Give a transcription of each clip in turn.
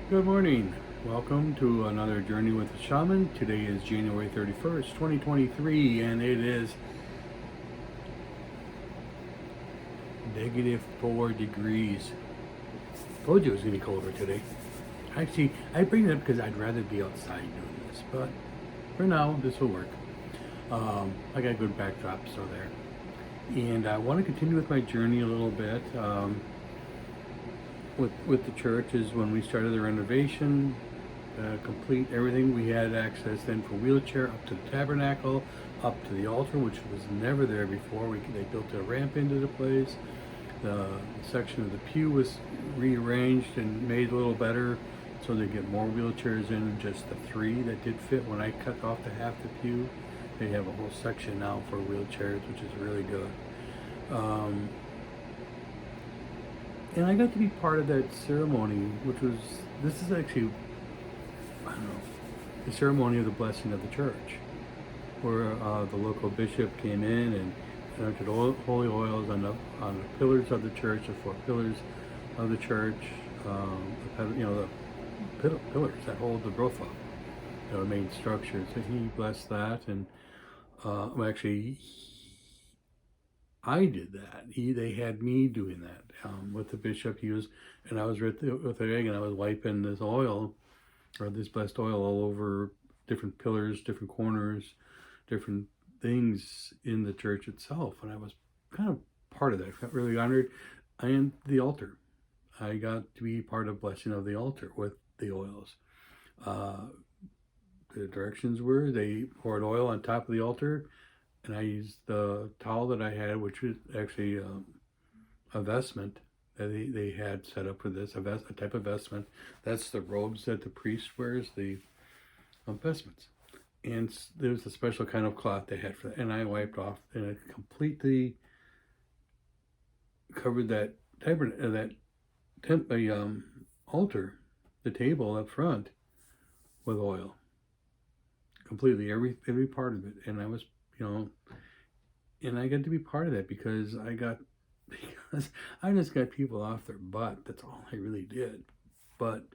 Good morning. Welcome to another Journey with the Shaman. Today is January 31st, 2023, and it is -4 degrees. Told you it was going to be colder today. Actually, I bring it up because I'd rather be outside doing this, but for now, this will work. I got a good backdrop, so there. And I want to continue with my journey a little bit. With the church is when we started the renovation, complete everything. We had access then for wheelchair up to the tabernacle, up to the altar, which was never there before. They built a ramp into the place. The section of the pew was rearranged and made a little better, so they get more wheelchairs in. Just the three that did fit. When I cut off the half the pew, they have a whole section now for wheelchairs, which is really good. And I got to be part of that ceremony, which was, this is actually, I don't know, the ceremony of the blessing of the church, where the local bishop came in and anointed holy oils on the pillars of the church, the four pillars of the church, the pillars that hold the roof up, the main structure. So he blessed that, and actually, I did that. They had me doing that with the bishop. And I was with the egg, and I was wiping this oil, or this blessed oil, all over different pillars, different corners, different things in the church itself. And I was kind of part of that. I felt really honored. And the altar, I got to be part of blessing of the altar with the oils. The directions were they poured oil on top of the altar, and I used the towel that I had, which was actually a vestment that they had set up for this, a type of vestment. That's the robes that the priest wears, the vestments. And there's a special kind of cloth they had for that, and I wiped off, and it completely covered that altar, the table up front, with oil, completely every part of it. And I was, and I got to be part of that because I just got people off their butt. That's all I really did. But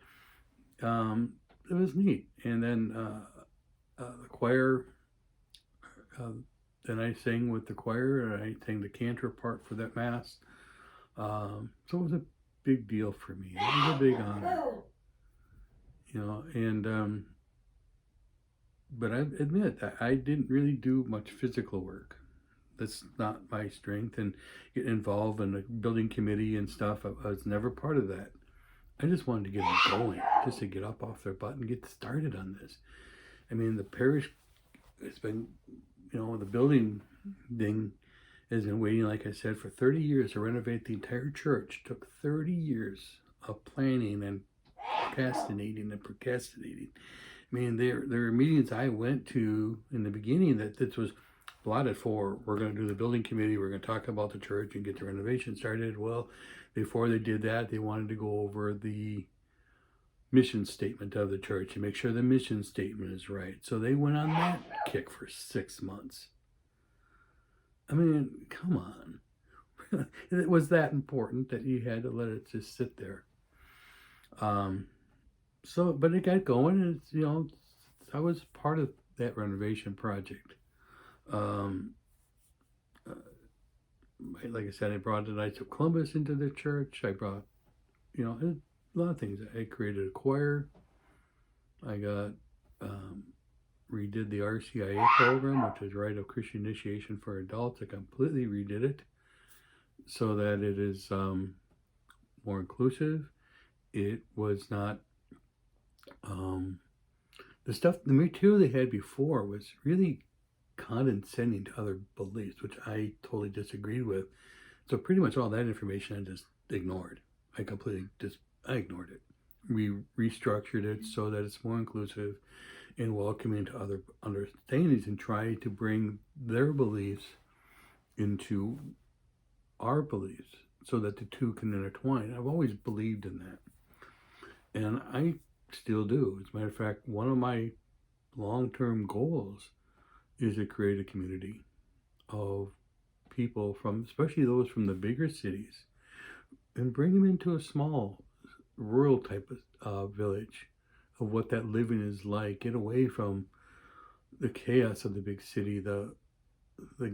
it was neat. And then the choir, then I sang with the choir, and I sang the cantor part for that mass. So it was a big deal for me. It was a big honor, and but I admit that I didn't really do much physical work. That's not my strength, and get involved in the building committee and stuff. I was never part of that. I just wanted to get them going, just to get up off their butt and get started on this. I mean, the parish has been, the building thing has been waiting, like I said, for 30 years to renovate the entire church. It took 30 years of planning and procrastinating. I mean, there were meetings I went to in the beginning that this was allotted for. We're going to do the building committee. We're going to talk about the church and get the renovation started. Well, before they did that, they wanted to go over the mission statement of the church and make sure the mission statement is right. So they went on that kick for 6 months. I mean, come on. It was that important that you had to let it just sit there. But it got going, and I was part of that renovation project. Um, uh, like I said, I brought the Knights of Columbus into the church. I brought, a lot of things. I created a choir. I got redid the RCIA program, which is Rite of Christian Initiation for Adults. I completely redid it so that it is more inclusive. It was not the material they had before was really condescending to other beliefs, which I totally disagreed with. So pretty much all that information I just ignored. I ignored it. We restructured it so that it's more inclusive and welcoming to other understandings, and try to bring their beliefs into our beliefs so that the two can intertwine. I've always believed in that, and I still do. As a matter of fact, one of my long-term goals is to create a community of people especially those from the bigger cities, and bring them into a small rural type of village, of what that living is like. Get away from the chaos of the big city, the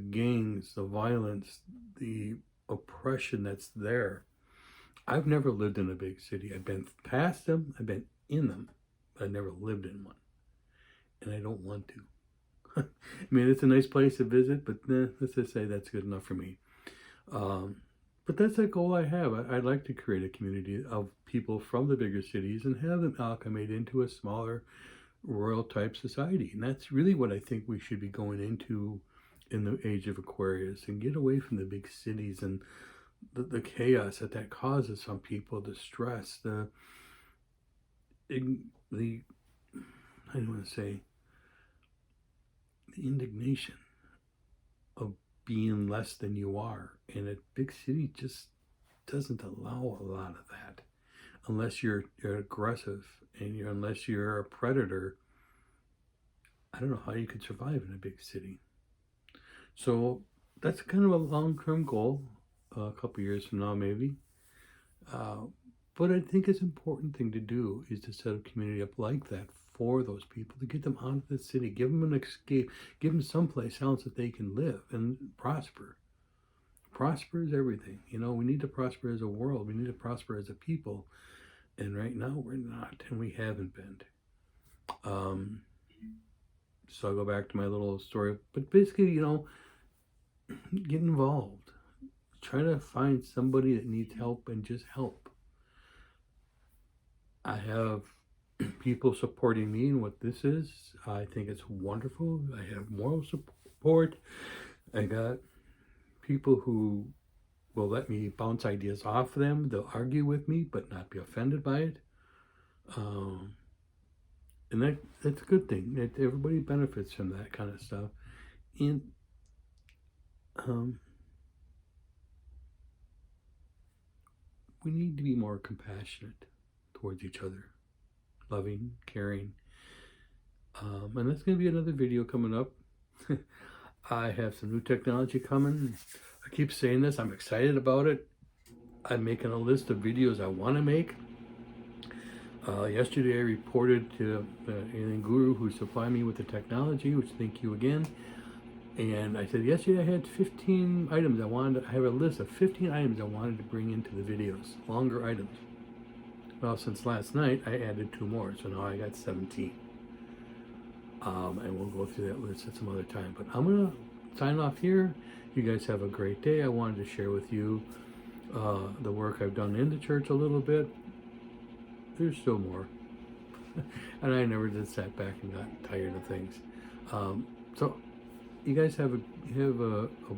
gangs, the violence, the oppression that's there. I've never lived in a big city. I've been past them, I've been in them, but I've never lived in one, and I don't want to. I mean, it's a nice place to visit, but let's just say that's good enough for me. Um, but that's a goal I have. I'd like to create a community of people from the bigger cities and have them amalgamate into a smaller rural type society. And that's really what I think we should be going into in the age of Aquarius, and get away from the big cities and the chaos that causes some people, the stress, the I don't want to say, the indignation of being less than you are. And a big city just doesn't allow a lot of that, unless you're aggressive, and unless you're a predator. I don't know how you could survive in a big city. So that's kind of a long-term goal, a couple years from now maybe. But I think it's an important thing to do is to set a community up like that for those people, to get them out of the city, give them an escape, give them someplace else that they can live and prosper. Prosper is everything. We need to prosper as a world. We need to prosper as a people. And right now we're not, and we haven't been. So I'll go back to my little story. But basically, get involved. Try to find somebody that needs help and just help. I have people supporting me in what this is. I think it's wonderful. I have moral support. I got people who will let me bounce ideas off them. They'll argue with me, but not be offended by it. And that's a good thing. Everybody benefits from that kind of stuff. And we need to be more compassionate towards each other, loving, caring. And that's going to be another video coming up. I have some new technology coming. I keep saying this. I'm excited about it. I'm making a list of videos I want to make. Yesterday I reported to the Alien Guru who supplied me with the technology, which thank you again. And I said yesterday I had 15 items I have a list of 15 items I wanted to bring into the videos, longer items. Well, since last night I added 2 more, so now I got 17. And we'll go through that list at some other time. But I'm gonna sign off here. You guys have a great day. I wanted to share with you the work I've done in the church a little bit. There's still more. And I never just sat back and got tired of things. So you guys have a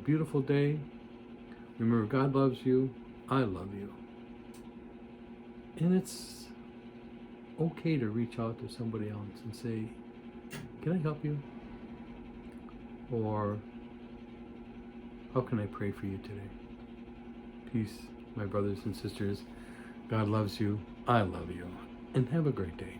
beautiful day. Remember, God loves you. I love you. And it's okay to reach out to somebody else and say, can I help you? Or how can I pray for you today? Peace, my brothers and sisters. God loves you. I love you. And have a great day.